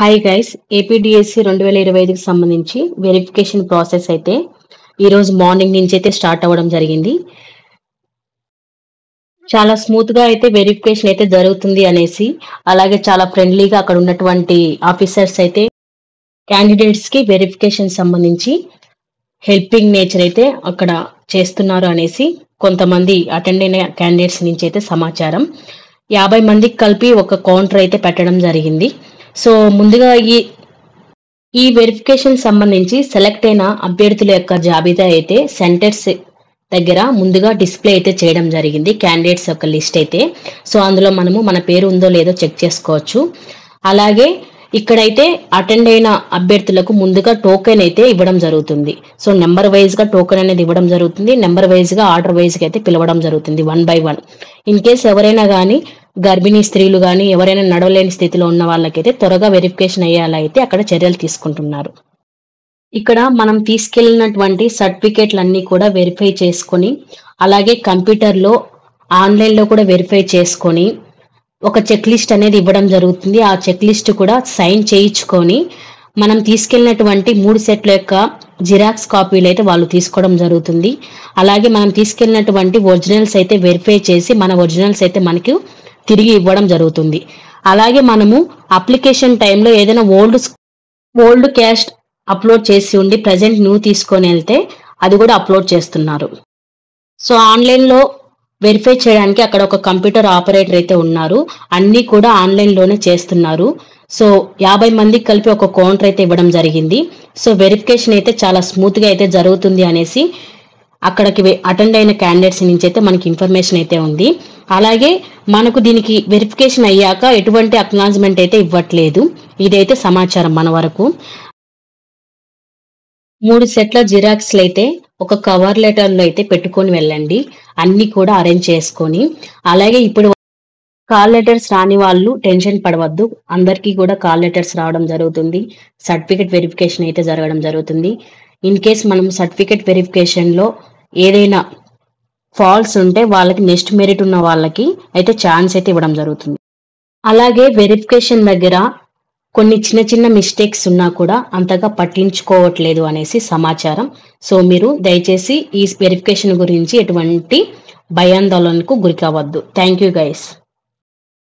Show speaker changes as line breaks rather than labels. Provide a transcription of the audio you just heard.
Hi guys, APDSC 2025కి సంబంధించి verification process అయితే ఈరోజు మార్నింగ్ నుంచి అయితే స్టార్ట్ అవ్వడం జరిగింది. చాలా స్మూత్గా అయితే వెరిఫికేషన్ అయితే జరుగుతుంది అనేసి, అలాగే చాలా ఫ్రెండ్లీగా అక్కడ ఉన్నటువంటి ఆఫీసర్స్ అయితే క్యాండిడేట్స్కి వెరిఫికేషన్ సంబంధించి హెల్పింగ్ నేచర్ అయితే అక్కడ చేస్తున్నారు అనేసి కొంతమంది అటెండ్ అయిన క్యాండిడేట్స్ నుంచి అయితే సమాచారం. 50 మందికి కలిపి ఒక కౌంటర్ అయితే పెట్టడం జరిగింది. సో ముందుగా ఈ వెరిఫికేషన్ సంబంధించి సెలెక్ట్ అయిన అభ్యర్థుల యొక్క జాబితా అయితే సెంటర్స్ దగ్గర ముందుగా డిస్ప్లే అయితే చేయడం జరిగింది. క్యాండిడేట్స్ యొక్క లిస్ట్ అయితే సో అందులో మనము మన పేరు ఉందో లేదో చెక్ చేసుకోవచ్చు. అలాగే ఇక్కడైతే అటెండ్ అయిన అభ్యర్థులకు ముందుగా టోకెన్ అయితే ఇవ్వడం జరుగుతుంది. సో నెంబర్ వైజ్ గా టోకెన్ అనేది ఇవ్వడం జరుగుతుంది. నెంబర్ వైజ్ గా ఆర్డర్ వైజ్ గా అయితే పిలవడం జరుగుతుంది 1 by 1. ఇన్ కేస్ ఎవరైనా కానీ గర్భిణీ స్త్రీలు కానీ ఎవరైనా నడవలేని స్థితిలో ఉన్న వాళ్ళకైతే త్వరగా వెరిఫికేషన్ అయ్యేలా అయితే అక్కడ చర్యలు తీసుకుంటున్నారు. ఇక్కడ మనం తీసుకెళ్ళినటువంటి సర్టిఫికేట్లన్నీ కూడా వెరిఫై చేసుకొని, అలాగే కంప్యూటర్లో ఆన్లైన్లో కూడా వెరిఫై చేసుకొని ఒక చెక్ లిస్ట్ అనేది ఇవ్వడం జరుగుతుంది. ఆ చెక్ లిస్ట్ కూడా సైన్ చేయించుకొని మనం తీసుకెళ్ళినటువంటి 3 సెట్ల యొక్క జిరాక్స్ కాపీలు అయితే వాళ్ళు తీసుకోవడం జరుగుతుంది. అలాగే మనం తీసుకెళ్ళినటువంటి ఒరిజినల్స్ అయితే వెరిఫై చేసి మన ఒరిజినల్స్ అయితే మనకి తిరిగి ఇవ్వడం జరుగుతుంది. అలాగే మనము అప్లికేషన్ టైంలో ఏదైనా ఓల్డ్ క్యాస్ట్ అప్లోడ్ చేసి ఉండి ప్రజెంట్ న్యూ తీసుకొని వెళ్తే అది కూడా అప్లోడ్ చేస్తున్నారు. సో ఆన్లైన్లో వెరిఫై చేయడానికి అక్కడ ఒక కంప్యూటర్ ఆపరేటర్ అయితే ఉన్నారు. అన్నీ కూడా ఆన్లైన్లోనే చేస్తున్నారు. సో 50 మందికి కలిపి ఒక కౌంటర్ అయితే ఇవ్వడం జరిగింది. సో వెరిఫికేషన్ అయితే చాలా స్మూత్గా అయితే జరుగుతుంది అనేసి అక్కడికి అటెండ్ అయిన క్యాండిడేట్స్ నుంచి అయితే మనకి ఇన్ఫర్మేషన్ అయితే ఉంది. అలాగే మనకు దీనికి వెరిఫికేషన్ అయ్యాక ఎటువంటి అక్నాలజ్మెంట్ అయితే ఇవ్వట్లేదు. ఇదైతే సమాచారం మన వరకు. 3 సెట్ల జిరాక్స్లు అయితే ఒక కవర్ లెటర్లో అయితే పెట్టుకొని వెళ్ళండి, అన్ని కూడా అరేంజ్ చేసుకొని. అలాగే ఇప్పుడు కాల్ లెటర్స్ రాని వాళ్ళు టెన్షన్ పడవద్దు, అందరికీ కూడా కాల్ లెటర్స్ రావడం జరుగుతుంది. సర్టిఫికేట్ వెరిఫికేషన్ అయితే జరగడం జరుగుతుంది. ఇన్ కేస్ మనం సర్టిఫికేట్ వెరిఫికేషన్లో ఏదైనా ఫాల్స్ ఉంటే వాళ్ళకి నెక్స్ట్ మెరిట్ ఉన్న వాళ్ళకి అయితే ఛాన్స్ అయితే ఇవ్వడం జరుగుతుంది. అలాగే వెరిఫికేషన్ దగ్గర కొన్ని చిన్న చిన్న మిస్టేక్స్ ఉన్నా కూడా అంతగా పట్టించుకోవట్లేదు అనేసి సమాచారం. సో మీరు దయచేసి ఈ వెరిఫికేషన్ గురించి ఎటువంటి భయాందోళనకు గురి కావద్దు. Thank you guys.